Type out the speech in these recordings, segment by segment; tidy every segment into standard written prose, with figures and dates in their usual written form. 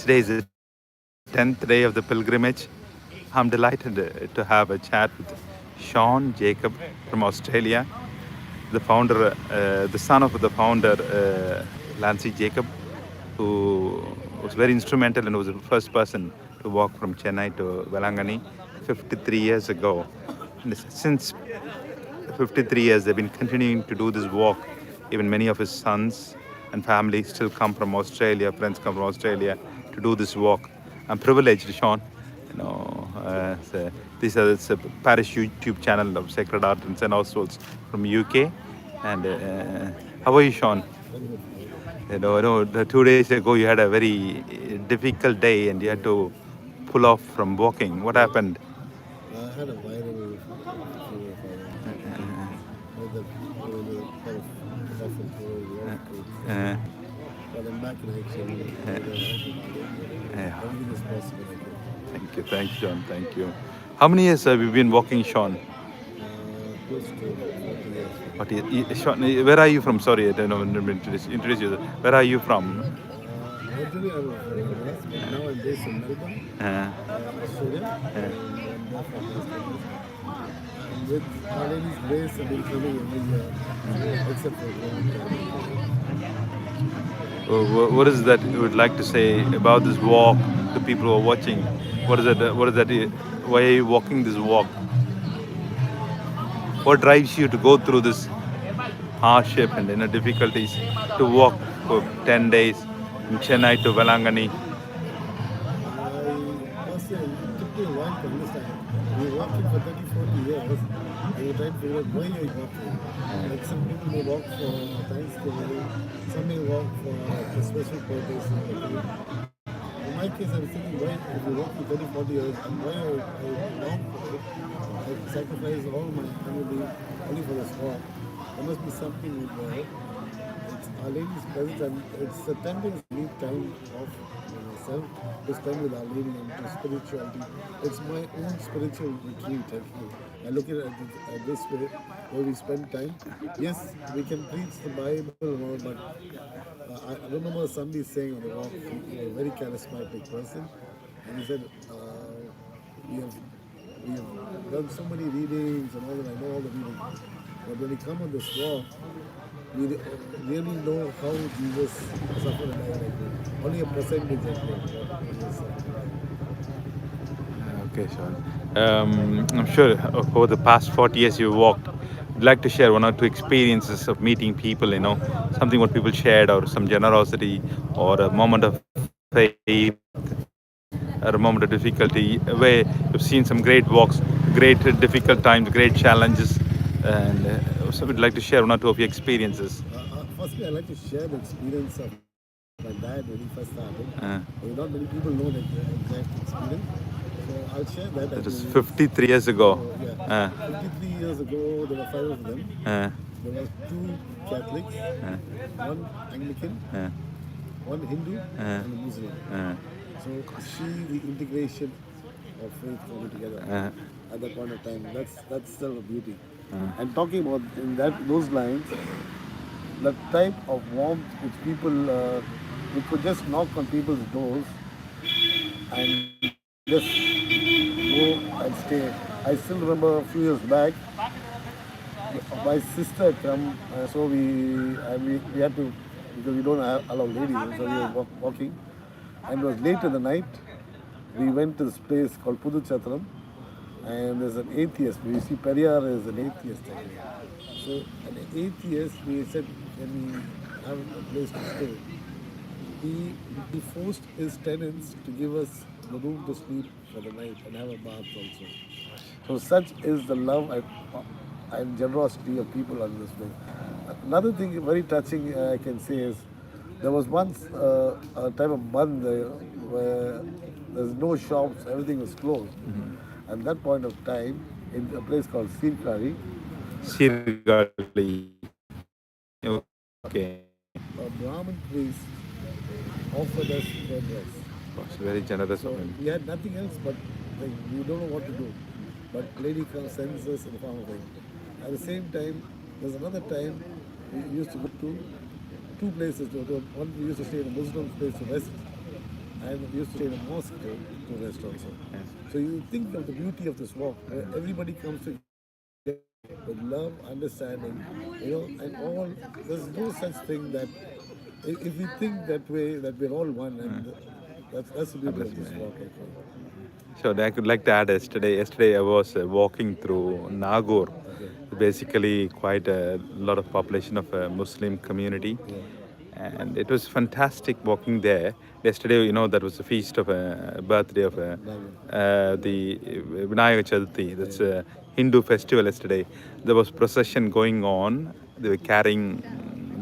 Today is the 10th day of the pilgrimage. I'm delighted to have a chat with Sean Jacob from Australia, the founder, the son of the founder, Lincy Jacob, who was very instrumental and was the first person to walk from Chennai to Velangani 53 years ago. And since 53 years, they've been continuing to do this walk. Even many of his sons and family still come from Australia, friends come from Australia to do this walk. I'm privileged, Sean. It's a parish YouTube channel of Sacred Art and St. Oswald's from UK. And how are you, Sean? The 2 days ago you had a very difficult day and you had to pull off from walking. What happened? I had a viral fever for with the kind of cough and cold, a lot of colds. But I'm back in action. Yeah. Everything is possible. I think. Thank you, Sean. Thank you. How many years have you been walking, Sean? Close to about 40 years. Sean, where are you from? Sorry, I don't know. Introduce you. Where are you from? Originally I was from Madras, but now I'm based in Melbourne, Uh, Australia, and I'm there for the last 10 years now. And with Our Lady's grace, I've been coming every year, except for COVID. what is that you would like to say about this walk to people who are watching? What is that? What is that? Why are you walking this walk? What drives you to go through this hardship and difficulties to walk for 10 days from Chennai to Velangani? It took me a while to understand. We were walking for 30, 40 years, and we're trying to figure out why are you walking. Like some people may walk for Thanksgiving, some may walk for a special purpose. In my case, I was thinking, why, if you walk for 30, 40 years, and why I long for it, I sacrifice all my family only for this walk. There must be something in there. It's Our Lady's presence, and it's a temple I need time off for myself to spend with Our Lady and to spirituality. It's my own spiritual retreat, actually. I look at it this way, where we spend time. Yes, we can preach the Bible and all, but I remember somebody saying on the walk, he was a very charismatic person, and he said, we have we have done so many readings and all that. I know all the readings, but when we come on this walk, we really know how Jesus suffered and died like that. Only a percentage of what Jesus suffered. Okay, Sean. I'm sure over the past 40 years you walked. I'd like to share one or two experiences of meeting people, something what people shared, or some generosity, or a moment of faith, or a moment of difficulty, where you've seen some great walks, great difficult times, great challenges, and so we'd like to share one or two of your experiences. Firstly, I'd like to share the experience of my dad when he first started. Uh, Not many people know the exact experience. So I'll share that. I that think was 53 years ago. so, yeah. Uh, 53 years ago, there were five of them. uh, There were two Catholics, uh, one Anglican, uh, one Hindu, uh, and a Muslim. uh, So see the integration of faith coming together uh, at that point of time. That's still a beauty. And talking about in those lines, the type of warmth which people we could just knock on people's doors and just go and stay. I still remember a few years back, my sister had come, so we had to, because we don't allow ladies, so we were walking, and it was late in the night. We went to this place called Puduchatram, and there's an atheist. You see, Periyar is an atheist actually. So an atheist, we said, can we have a place to stay? He forced his tenants to give us the room to sleep for the night and have a bath also. So such is the love and generosity of people on this place. Another thing very touching I can say is there was once a time of month where there's no shops, everything was closed. At that point of time, in a place called Sirkari, Sirgali. Okay. a Brahmin priest offered us bread rice. Was very generous of So him. we had nothing else but like, we don't know what to do. But lady comes, sends us in the form of thing. At the same time, there's another time we used to go to two places. One we used to stay in a Muslim place to rest. and we used to stay in a mosque to rest also. Yeah. So you think of the beauty of this walk, where everybody comes together with love, understanding, and all. There's no such thing that if we think that way, that we're all one, and that's the God beauty bless of you. this walk. Okay. So I could like to add yesterday. Yesterday I was walking through Nagore, Okay. basically quite a lot of population of a Muslim community, Yeah. and it was fantastic walking there. Yesterday, that was the feast of a birthday of Nagore. the Vinayak Chaturthi. Yeah. That's a Hindu festival. Yesterday, there was procession going on. They were carrying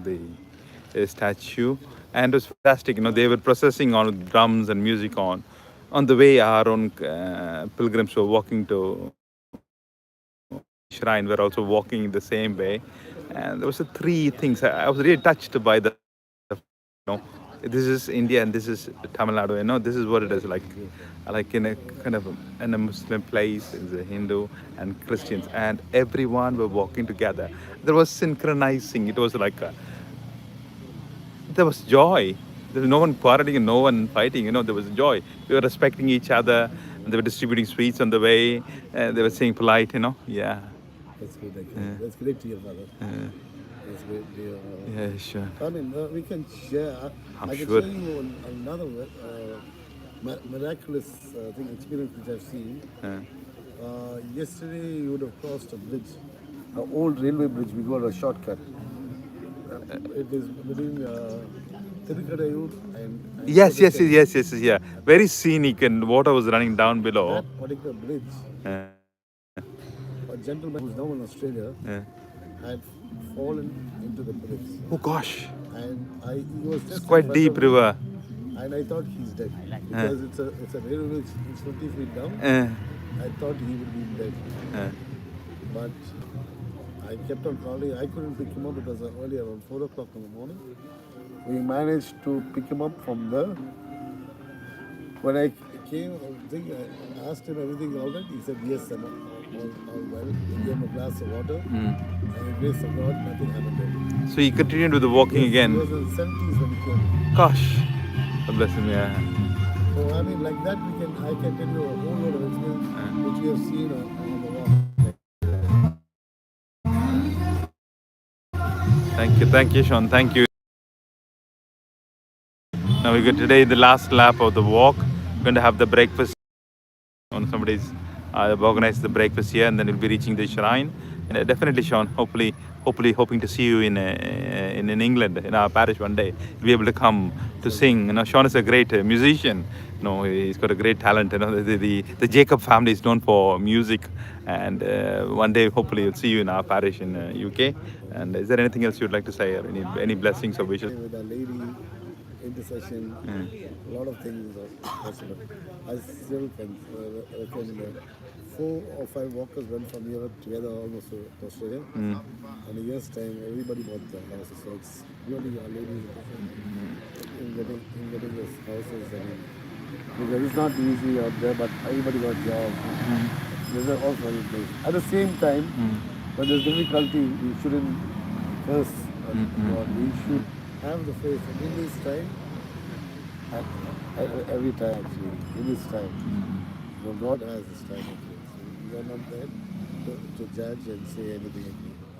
the statue, and it was fantastic. They were processing on with drums and music on the way. Our own pilgrims were walking to shrine. Were also walking the same way, and there was three things. I was really touched by know, this is India and this is Tamil Nadu. This is what it is like in a kind of in a Muslim place, is a Hindu and Christians, and everyone were walking together. There was synchronizing. It was like there was joy. There was no one quarreling and no one fighting. There was joy. We were respecting each other, and they were distributing sweets on the way. They were saying polite. Yeah. That's good. Okay. That's great to hear, brother. That's great to hear, brother. Yeah, sure. I mean, we can share. I'm I can sure. share you another miraculous experience which I've seen. Yesterday, you would have crossed a bridge, an old railway bridge. We got a shortcut. It is between Tirukadayur and Yes, yes, Kodaikanal. yes, yes, yes, yeah. Very scenic, and water was running down below. That particular bridge, Uh, a gentleman who's now in Australia uh, had fallen into the bridge, oh gosh, and he was it's just in quite front deep of me, river. and I thought he's dead because it's a railway bridge. It's 50 feet down. Uh, I thought he would be dead, uh, but I kept on calling. I couldn't pick him up. It was early around 4 o'clock in the morning. We managed to pick him up from there. When I came, I asked him everything all right. He said yes, I'm all well. He gave him a glass of water, and in grace of God, nothing happened to him. so he continued with the walking Yes, he again. was in the 70s when he came. Gosh, God bless him. Yeah. So I mean, like that, I can tell you a whole lot of experience which we have seen on the walk. Thank you, Sean. Thank you. Now we got today the last lap of the walk. We're going to have the breakfast. On somebody's organized the breakfast here, and then we'll be reaching the shrine. And definitely, Sean. Hopefully, hoping to see you in England, in our parish one day. You'll be able to come to sing. Sean is a great musician. He's got a great talent. The Jacob family is known for music, and one day, hopefully, we'll see you in our parish in UK. And is there anything else you'd like to say, or any blessings or wishes? With Our Lady, intercession, a lot of things are possible. I still can reckon 4 or 5 walkers went from Europe together almost to Australia. In a year's time, everybody bought their houses. So it's really Our Lady in getting those houses. Because it's not easy out there, but everybody got jobs. These are all very place. At the same time, when there's difficulty, we shouldn't curse God. We should have the faith. And in this time, every time actually, in this time, God has this time actually. So we are not there to judge and say anything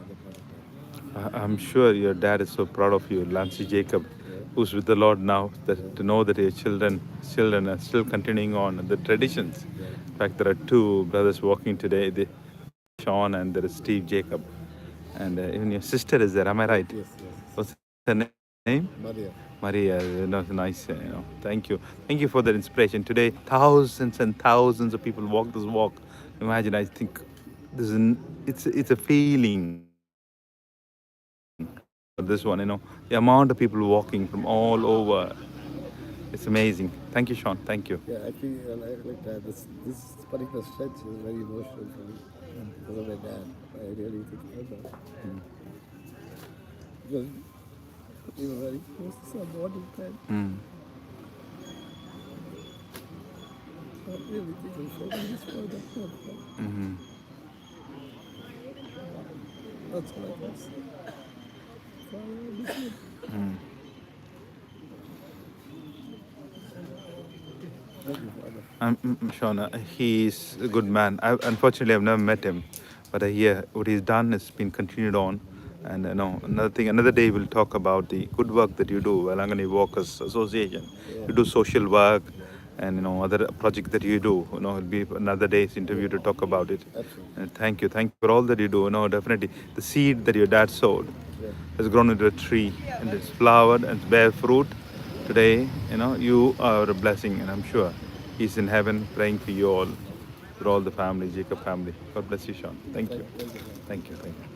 at the point of time. I'm sure your dad is so proud of you, Lincy Jacob, who's with the Lord now. To know that your children are still continuing on the traditions. In fact, there are 2 brothers walking today. Sean, and there is Steve Jacob, and even your sister is there. Am I right? Yes. What's her name? Maria. Maria. Nice. Thank you for that inspiration. Today, thousands and thousands of people walk this walk. Imagine. I think it's a feeling. This one, the amount of people walking from all over. It's amazing. Thank you, Sean. Thank you. Yeah, actually, I like that. This particular stretch is very emotional for me because of my dad. I really think about that. Because we were very close to some bonding time. I really think for me this point of time. That's all I can say. Father, listen. Thank you, Father. Sean, he's a good man. Unfortunately, I've never met him, but I hear what he's done has been continued on. And another thing, another day we'll talk about the good work that you do, Welangani Walkers Association. You do social work, and other project that you do. It'll be another day's interview to talk about it. Absolutely. And thank you for all that you do. Definitely the seed that your dad sowed has grown into a tree, and it's flowered and bear fruit. Today, you are a blessing, and I'm sure He's in heaven praying for you all, for all the family, Jacob family. God bless you, Sean. Thank you. Thank you. Thank you. Thank you.